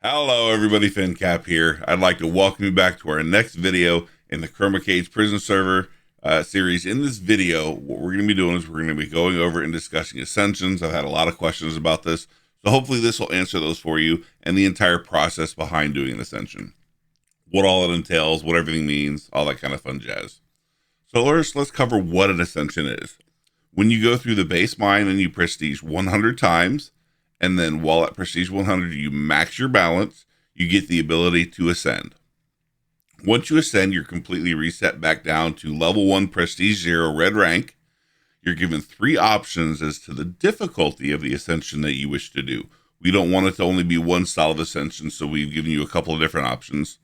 Hello everybody, FinnCapp here. I'd like to welcome you back to our next video in the ChromaCage Prison Server series. In this video, what we're going to be doing is we're going to be going over and discussing Ascensions. I've had a lot of questions about this, so hopefully this will answer those for you and the entire process behind doing an Ascension. What all it entails, what everything means, all that kind of fun jazz. So let's cover what an Ascension is. When you go through the base mine and you prestige 100 times, and then while at prestige 100 you max your balance, you get the ability to ascend. Once you ascend, you're completely reset back down to level 1 prestige 0 red rank. You're given 3 options as to the difficulty of the ascension that you wish to do. We don't want it to only be one style of ascension, so we've given you a couple of different options.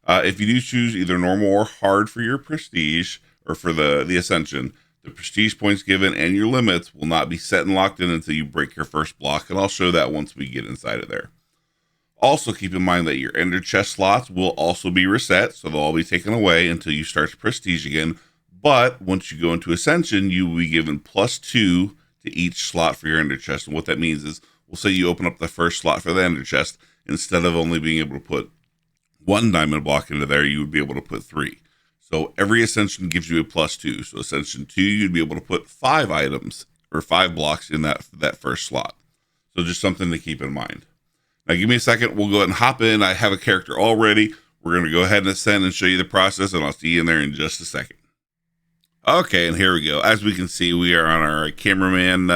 If you do choose either normal or hard for your prestige, or for the ascension, the prestige points given and your limits will not be set and locked in until you break your first block, and I'll show that once we get inside of there. Also, keep in mind that your ender chest slots will also be reset, so they'll all be taken away until you start to prestige again. But once you go into Ascension, you will be given +2 to each slot for your ender chest. And what that means is, we'll say you open up the first slot for the ender chest, instead of only being able to put 1 diamond block into there, you would be able to put 3. So every Ascension gives you a +2. So Ascension 2, you'd be able to put 5 items or 5 blocks in that first slot. So just something to keep in mind. Now give me a second. We'll go ahead and hop in. I have a character already. We're going to go ahead and ascend and show you the process, and I'll see you in there in just a second. Okay, and here we go. As we can see, we are on our cameraman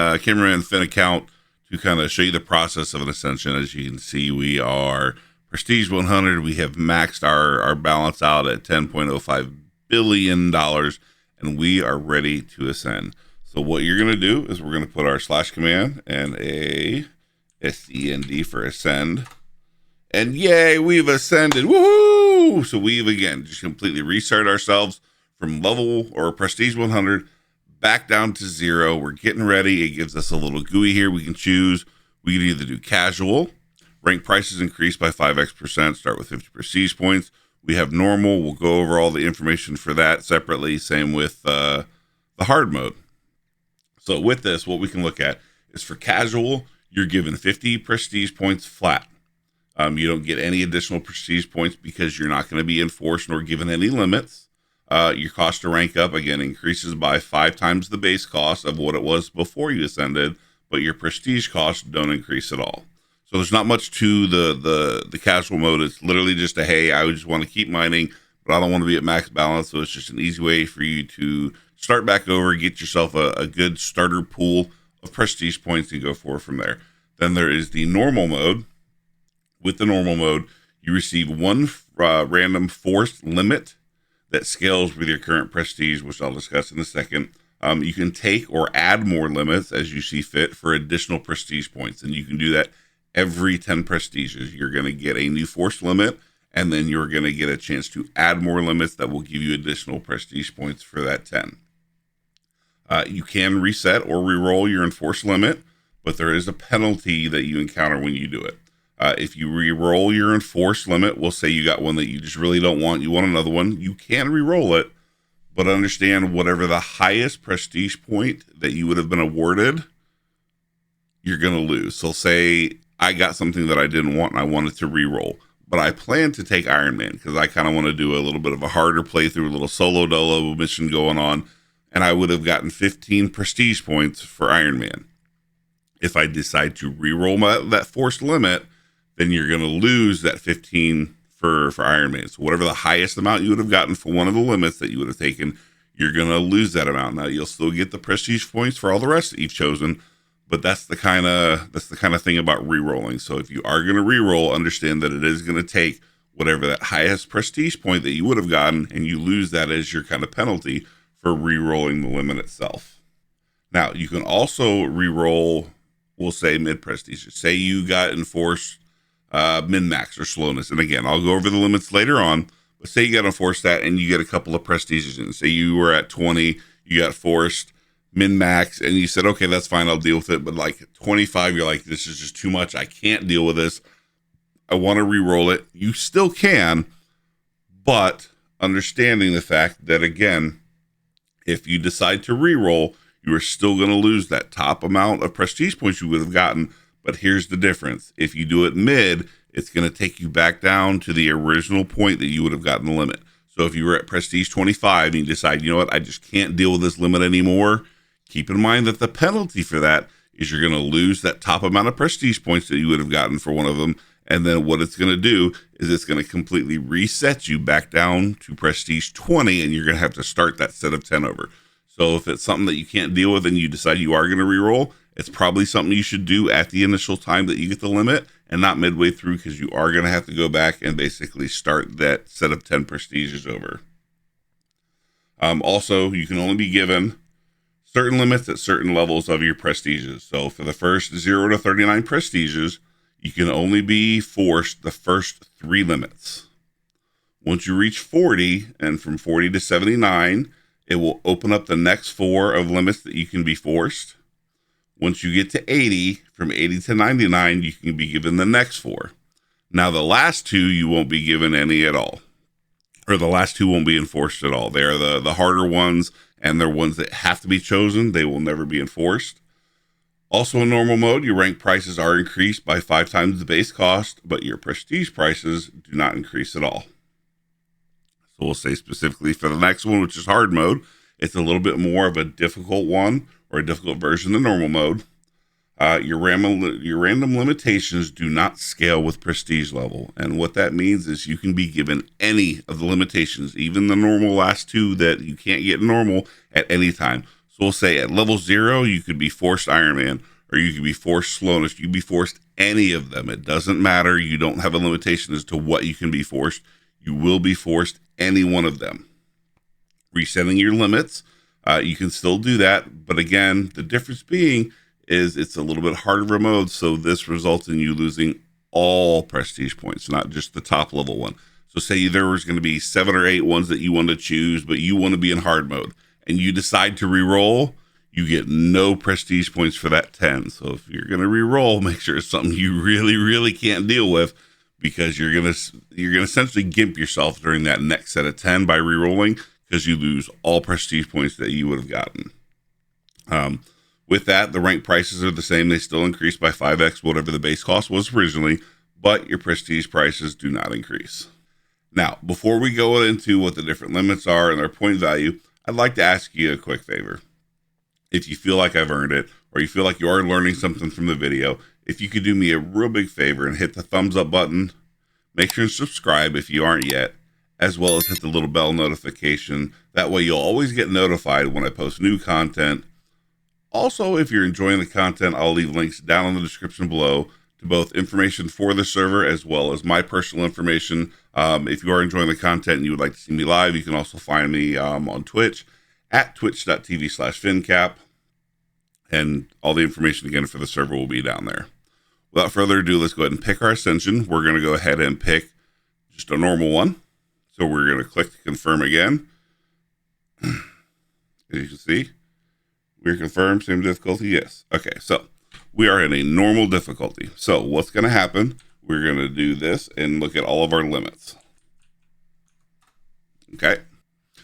Finn account to kind of show you the process of an Ascension. As you can see, we are prestige 100. We have maxed our balance out at $10.05 billion, and we are ready to ascend. So what you're going to do is we're going to put our / command and a SEND for ascend, and yay, we've ascended. Woohoo! So we've again just completely restarted ourselves from level or prestige 100 back down to 0. We're getting ready. It gives us a little GUI here we can choose. We can either do casual, rank prices increased by 5x%, start with 50 prestige points. We have normal. We'll go over all the information for that separately. Same with the hard mode. So with this, what we can look at is for casual, you're given 50 prestige points flat. You don't get any additional prestige points because you're not going to be enforced nor given any limits. Your cost to rank up, again, increases by 5 times the base cost of what it was before you ascended, but your prestige costs don't increase at all. So there's not much to the casual mode. It's literally just a, hey, I just want to keep mining, but I don't want to be at max balance. So it's just an easy way for you to start back over, get yourself a good starter pool of prestige points and go forward from there. Then there is the normal mode. With the normal mode, you receive 1 random forced limit that scales with your current prestige, which I'll discuss in a second. You can take or add more limits as you see fit for additional prestige points, and you can do that every 10 prestiges. You're going to get a new force limit, and then you're going to get a chance to add more limits that will give you additional prestige points for that 10. You can reset or re-roll your enforced limit, but there is a penalty that you encounter when you do it. If you re-roll your enforced limit, we'll say you got one that you just really don't want, you want another one, you can re-roll it, but understand whatever the highest prestige point that you would have been awarded, you're going to lose. So say I got something that I didn't want and I wanted to re-roll, but I plan to take Iron Man because I kind of want to do a little bit of a harder playthrough, a little solo dolo mission going on, and I would have gotten 15 prestige points for Iron Man. If I decide to re-roll that forced limit, then you're going to lose that 15 for Iron Man. So whatever the highest amount you would have gotten for one of the limits that you would have taken, you're going to lose that amount. Now you'll still get the prestige points for all the rest that you've chosen, but that's the kind of thing about re-rolling. So if you are going to re-roll, understand that it is going to take whatever that highest prestige point that you would have gotten, and you lose that as your kind of penalty for re-rolling the limit itself. Now you can also re-roll, we'll say mid prestige. Say you got enforced min-max or slowness, and again, I'll go over the limits later on, but say you got enforced that and you get a couple of prestiges in. Say you were at 20, you got forced min-max, and you said, okay, that's fine, I'll deal with it. But like 25, you're like, this is just too much. I can't deal with this. I want to re-roll it. You still can, but understanding the fact that, again, if you decide to re-roll, you are still going to lose that top amount of prestige points you would have gotten. But here's the difference. If you do it mid, it's going to take you back down to the original point that you would have gotten the limit. So if you were at Prestige 25 and you decide, you know what, I just can't deal with this limit anymore, keep in mind that the penalty for that is you're going to lose that top amount of Prestige points that you would have gotten for one of them. And then what it's going to do is it's going to completely reset you back down to Prestige 20, and you're going to have to start that set of 10 over. So if it's something that you can't deal with and you decide you are going to reroll, it's probably something you should do at the initial time that you get the limit and not midway through, because you are going to have to go back and basically start that set of 10 prestiges over. Also, you can only be given certain limits at certain levels of your prestiges. So for the first 0 to 39 prestiges, you can only be forced the first 3 limits. Once you reach 40, and from 40 to 79, it will open up the next 4 of limits that you can be forced. Once you get to 80, from 80 to 99, you can be given the next 4. Now, the last 2, you won't be given any at all. Or the last 2 won't be enforced at all. They're the harder ones, and they're ones that have to be chosen. They will never be enforced. Also, in normal mode, your rank prices are increased by 5 times the base cost, but your prestige prices do not increase at all. So we'll say specifically for the next one, which is hard mode, it's a little bit more of a difficult one, or a difficult version of normal mode. Your random limitations do not scale with prestige level. And what that means is you can be given any of the limitations, even the normal last 2 that you can't get normal, at any time. So we'll say at level 0, you could be forced Iron Man, or you could be forced slowness. You could be forced any of them. It doesn't matter. You don't have a limitation as to what you can be forced. You will be forced any one of them. Resetting your limits, you can still do that. But again, the difference being is it's a little bit harder of a mode. So this results in you losing all prestige points, not just the top level one. So say there was going to be 7 or 8 ones that you want to choose, but you want to be in hard mode, and you decide to re-roll, you get no prestige points for that 10. So if you're going to re-roll, make sure it's something you really, really can't deal with, because you're going to essentially gimp yourself during that next set of 10 by re-rolling, because you lose all prestige points that you would have gotten. With that, the rank prices are the same. They still increase by 5x whatever the base cost was originally, but your prestige prices do not increase. Now, before we go into what the different limits are and their point value, I'd like to ask you a quick favor. If you feel like I've earned it, or you feel like you are learning something from the video, if you could do me a real big favor and hit the thumbs up button, make sure and subscribe if you aren't yet, as well as hit the little bell notification. That way you'll always get notified when I post new content. Also, if you're enjoying the content, I'll leave links down in the description below to both information for the server as well as my personal information. If you are enjoying the content and you would like to see me live, you can also find me on Twitch at twitch.tv/FinnCapp. And all the information again for the server will be down there. Without further ado, let's go ahead and pick our Ascension. We're going to go ahead and pick just a normal one. So we're going to click to confirm again. As you can see, we're confirmed, same difficulty, yes. Okay, so we are in a normal difficulty. So what's going to happen, we're going to do this and look at all of our limits. Okay,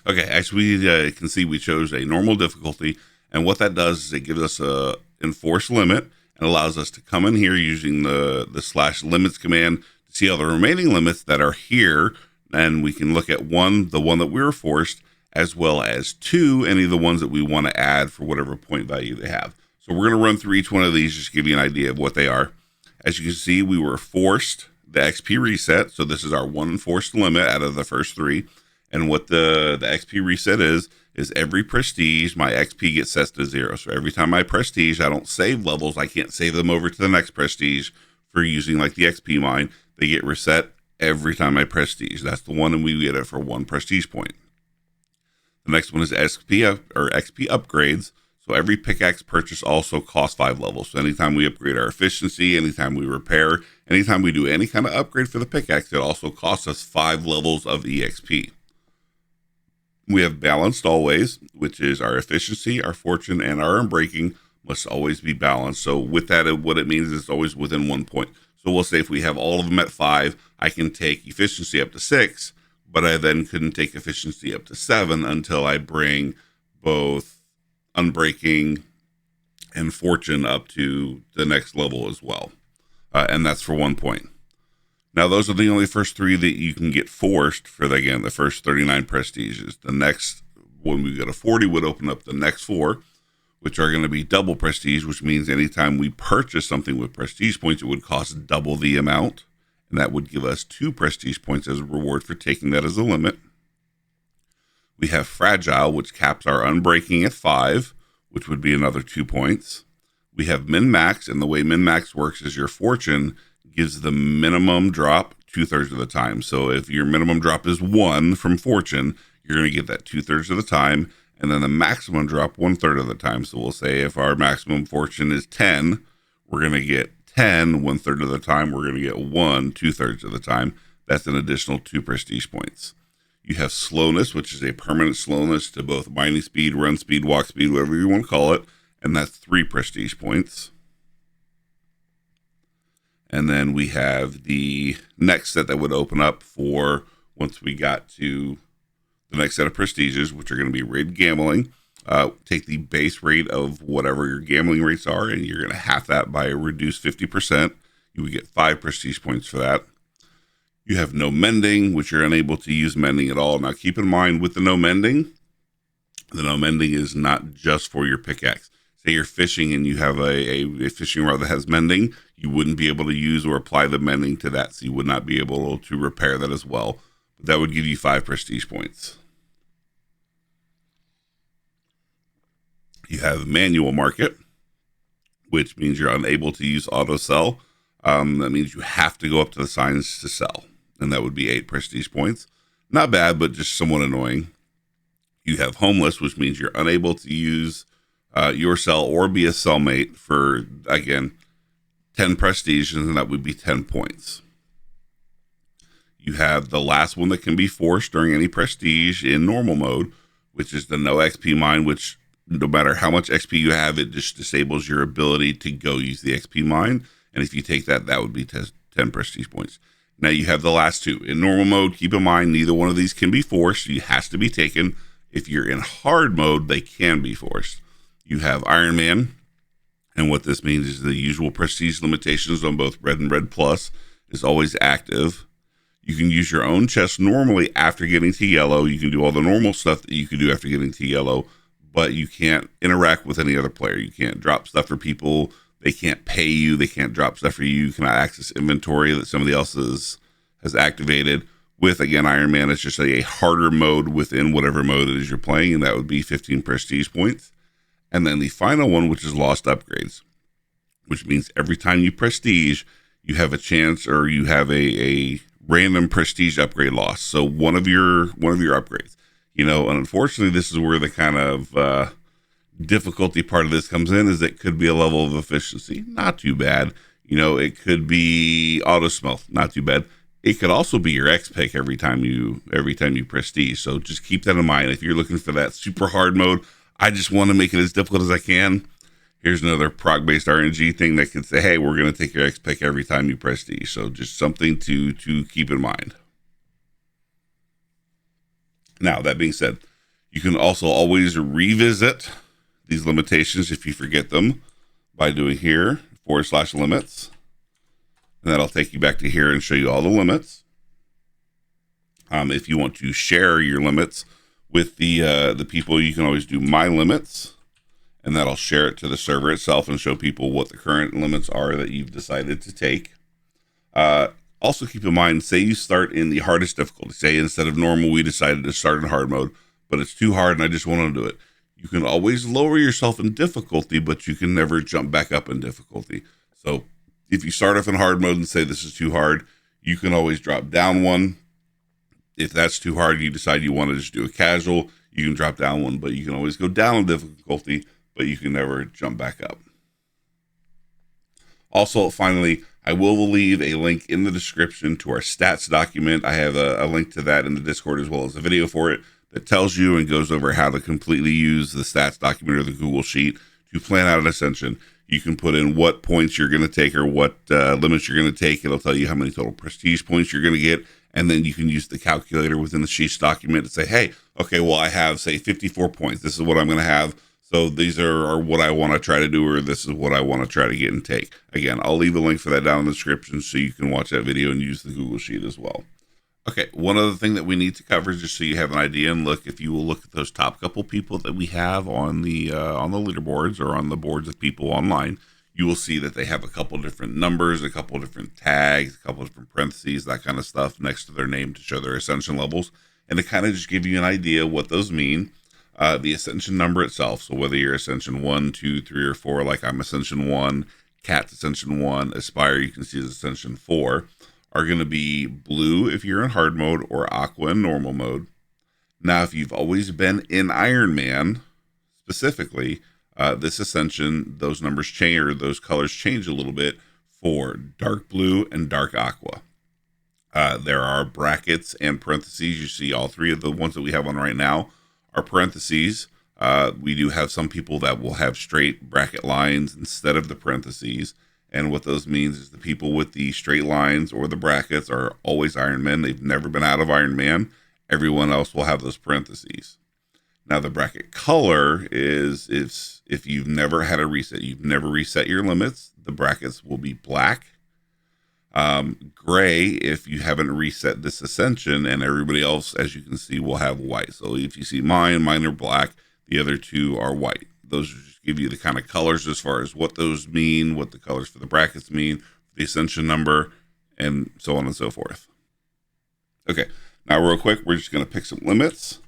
as we can see, we chose a normal difficulty. And what that does is it gives us a enforce limit and allows us to come in here using the /limits command to see all the remaining limits that are here. And we can look at 1, the one that we were forced, as well as 2, any of the ones that we want to add for whatever point value they have. So we're going to run through each one of these just to give you an idea of what they are. As you can see, we were forced the XP reset. So this is our 1 enforced limit out of the first 3. And what the XP reset is every prestige, my XP gets set to 0. So every time I prestige, I don't save levels. I can't save them over to the next prestige for using like the XP mine. They get reset every time I prestige. That's the one, and we get it for 1 prestige point. The next one is XP upgrades. So every pickaxe purchase also costs 5 levels. So anytime we upgrade our efficiency, anytime we repair, anytime we do any kind of upgrade for the pickaxe, it also costs us 5 levels of EXP. We have balanced always, which is our efficiency, our fortune, and our unbreaking must always be balanced. So with that, what it means is it's always within 1 point. So we'll say if we have all of them at 5, I can take efficiency up to 6, but I then couldn't take efficiency up to 7 until I bring both unbreaking and fortune up to the next level as well. And that's for 1 point. Now, those are the only first 3 that you can get forced for, the first 39 prestiges. The next, when we go to 40, would open up the next 4, which are going to be double prestige, which means anytime we purchase something with prestige points, it would cost double the amount. And that would give us 2 prestige points as a reward for taking that as a limit. We have fragile, which caps our unbreaking at 5, which would be another 2 points. We have min-max, and the way min-max works is your fortune gives the minimum drop 2/3 of the time. So if your minimum drop is 1 from fortune, you're going to get that 2/3 of the time, and then the maximum drop 1/3 of the time. So we'll say if our maximum fortune is 10, we're going to get 10 1/3 of the time. We're going to get 1 2/3 of the time. That's an additional 2 prestige points. You have slowness, which is a permanent slowness to both mining speed, run speed, walk speed, whatever you want to call it, and that's 3 prestige points. And then we have the next set that would open up for once we got to the next set of prestiges, which are going to be raid gambling. Take the base rate of whatever your gambling rates are, and you're going to half that by a reduced 50%. You would get 5 prestige points for that. You have no mending, which you're unable to use mending at all. Now, keep in mind with the no mending is not just for your pickaxe. Say you're fishing and you have a fishing rod that has mending, you wouldn't be able to use or apply the mending to that, so you would not be able to repair that as well. But that would give you 5 prestige points. You have manual market, which means you're unable to use auto sell. That means you have to go up to the signs to sell, and that would be 8 prestige points. Not bad, but just somewhat annoying. You have homeless, which means you're unable to use your cell or be a cellmate for, again, 10 prestige, and that would be 10 points. You have the last one that can be forced during any prestige in normal mode, which is the no XP mine, which no matter how much XP you have, it just disables your ability to go use the XP mine. And if you take that, that would be 10 prestige points. Now you have the last 2. In normal mode, keep in mind, neither one of these can be forced. It has to be taken. If you're in hard mode, they can be forced. You have Iron Man, and what this means is the usual prestige limitations on both Red and Red Plus is always active. You can use your own chest normally after getting to yellow. You can do all the normal stuff that you can do after getting to yellow, but you can't interact with any other player. You can't drop stuff for people. They can't pay you. They can't drop stuff for you. You cannot access inventory that somebody else has activated. With, again, Iron Man, it's just a harder mode within whatever mode it is you're playing, and that would be 15 prestige points. And then the final one, which is lost upgrades, which means every time you prestige, you have a chance, or you have a random prestige upgrade loss. So one of your upgrades, and unfortunately, this is where the kind of difficulty part of this comes in, is it could be a level of efficiency, not too bad. It could be auto smelt, not too bad. It could also be your X pick every time you prestige. So just keep that in mind. If you're looking for that super hard mode, I just want to make it as difficult as I can. Here's another prog-based RNG thing that could say, hey, we're going to take your X pick every time you prestige. So just something to keep in mind. Now, that being said, you can also always revisit these limitations if you forget them by doing here, /limits. And that'll take you back to here and show you all the limits. If you want to share your limits with the people, you can always do my limits, and that'll share it to the server itself and show people what the current limits are that you've decided to take. Also keep in mind, say you start in the hardest difficulty. Say instead of normal, we decided to start in hard mode, but it's too hard and I just want to do it. You can always lower yourself in difficulty, but you can never jump back up in difficulty. So if you start off in hard mode and say this is too hard, you can always drop down one. If that's too hard, you decide you want to just do a casual, you can drop down one, but you can always go down in difficulty, but you can never jump back up. Also, finally, I will leave a link in the description to our stats document. I have a link to that in the Discord, as well as a video for it that tells you and goes over how to completely use the stats document or the Google Sheet to plan out an ascension. You can put in what points you're going to take or what limits you're going to take. It'll tell you how many total prestige points you're going to get. And then you can use the calculator within the Sheets document to say, hey, okay, well, I have, say, 54 points. This is what I'm going to have. So these are what I want to try to do, or this is what I want to try to get and take. Again, I'll leave a link for that down in the description so you can watch that video and use the Google Sheet as well. Okay, one other thing that we need to cover, just so you have an idea, and look, if you will look at those top couple people that we have on the leaderboards or on the boards of people online, you will see that they have a couple different numbers, a couple different tags, a couple different parentheses, that kind of stuff next to their name to show their ascension levels, and to kind of just give you an idea what those mean. The ascension number itself, so whether you're ascension 1, 2, 3, or 4, like I'm ascension 1, Cat's ascension 1, Aspire, you can see is ascension 4, are going to be blue if you're in hard mode or aqua in normal mode. Now, if you've always been in Iron Man, specifically, this ascension, those numbers change, or those colors change a little bit for dark blue and dark aqua. There are brackets and parentheses. You see all three of the ones that we have on right now are parentheses. We do have some people that will have straight bracket lines instead of the parentheses. And what those means is the people with the straight lines or the brackets are always Iron Man. They've never been out of Iron Man. Everyone else will have those parentheses. Now, the bracket color is if you've never had a reset, you've never reset your limits, the brackets will be black. Gray if you haven't reset this ascension, and everybody else, as you can see, will have white. So if you see mine are black, the other two are white. Those just give you the kind of colors as far as what those mean, what the colors for the brackets mean, the ascension number, and so on and so forth. Okay, now real quick, we're just going to pick some limits.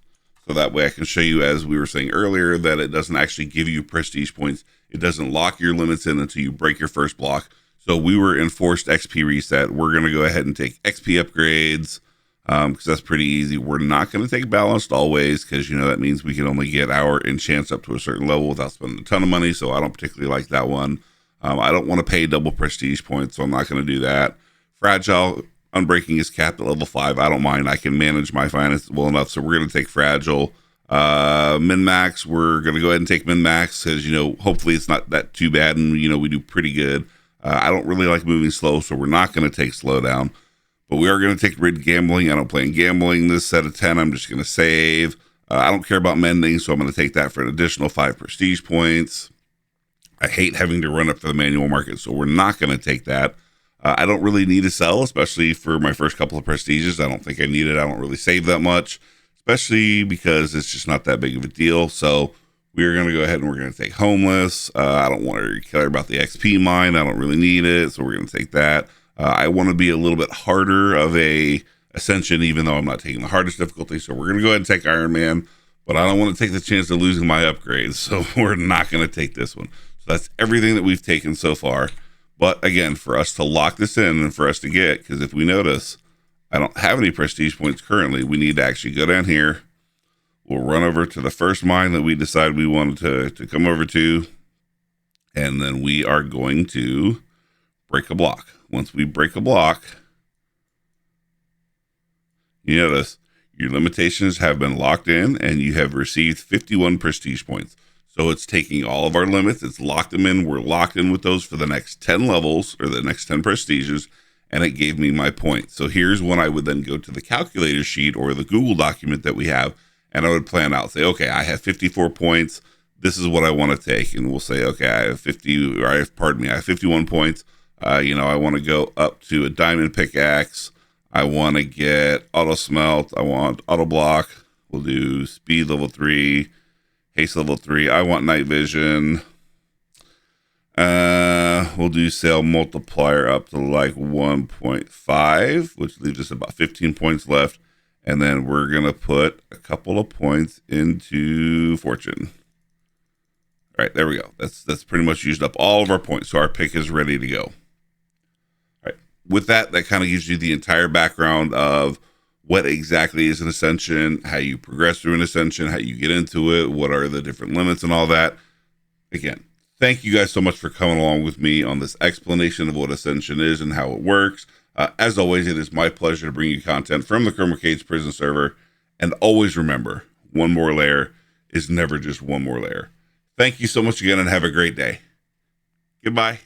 So that way I can show you, as we were saying earlier, that it doesn't actually give you prestige points. It doesn't lock your limits in until you break your first block. So we were in forced XP reset. We're going to go ahead and take XP upgrades because that's pretty easy. We're not going to take balanced always because, you know, that means we can only get our enchants up to a certain level without spending a ton of money. So I don't particularly like that one. I don't want to pay double prestige points, so I'm not going to do that. Fragile, Unbreaking is capped at level 5. I don't mind. I can manage my finances well enough. So we're going to take Fragile. Min-max, we're going to go ahead and take min-max because, you know, hopefully it's not that too bad and, you know, we do pretty good. I don't really like moving slow, so we're not going to take slowdown. But we are going to take rid gambling. I don't play in gambling this set of 10. I'm just going to save. I don't care about mending, so I'm going to take that for an additional 5 prestige points. I hate having to run up to the manual market, so we're not going to take that. I don't really need to sell, especially for my first couple of prestiges. I don't think I need it. I don't really save that much, especially because it's just not that big of a deal. So we're going to go ahead and we're going to take Homeless. I don't want to care about the XP mine. I don't really need it, so we're going to take that. I want to be a little bit harder of a Ascension, even though I'm not taking the hardest difficulty. So we're going to go ahead and take Iron Man, but I don't want to take the chance of losing my upgrades. So we're not going to take this one. So that's everything that we've taken so far. But again, for us to lock this in and for us to get, because if we notice, I don't have any prestige points currently. We need to actually go down here. We'll run over to the first mine that we decide we wanted to come over to. And then we are going to break a block. Once we break a block, you notice your limitations have been locked in and you have received 51 prestige points. So it's taking all of our limits, it's locked them in. We're locked in with those for the next 10 levels or the next 10 prestiges, and it gave me my points. So here's when I would then go to the calculator sheet or the Google document that we have, and I would plan out, say, okay, I have 54 points. This is what I want to take. And we'll say, okay, I have 51 points. I want to go up to a diamond pickaxe. I want to get auto smelt. I want auto block. We'll do speed level 3, haste level 3. I want night vision. We'll do sail multiplier up to like 1.5, which leaves us about 15 points left. And then we're going to put a couple of points into fortune. All right, there we go. That's pretty much used up all of our points. So our pick is ready to go. All right. With that kind of gives you the entire background of what exactly is an Ascension, how you progress through an Ascension, how you get into it, what are the different limits and all that. Again, thank you guys so much for coming along with me on this explanation of what Ascension is and how it works. As always, it is my pleasure to bring you content from the ChromaCage prison server. And always remember, one more layer is never just one more layer. Thank you so much again and have a great day. Goodbye.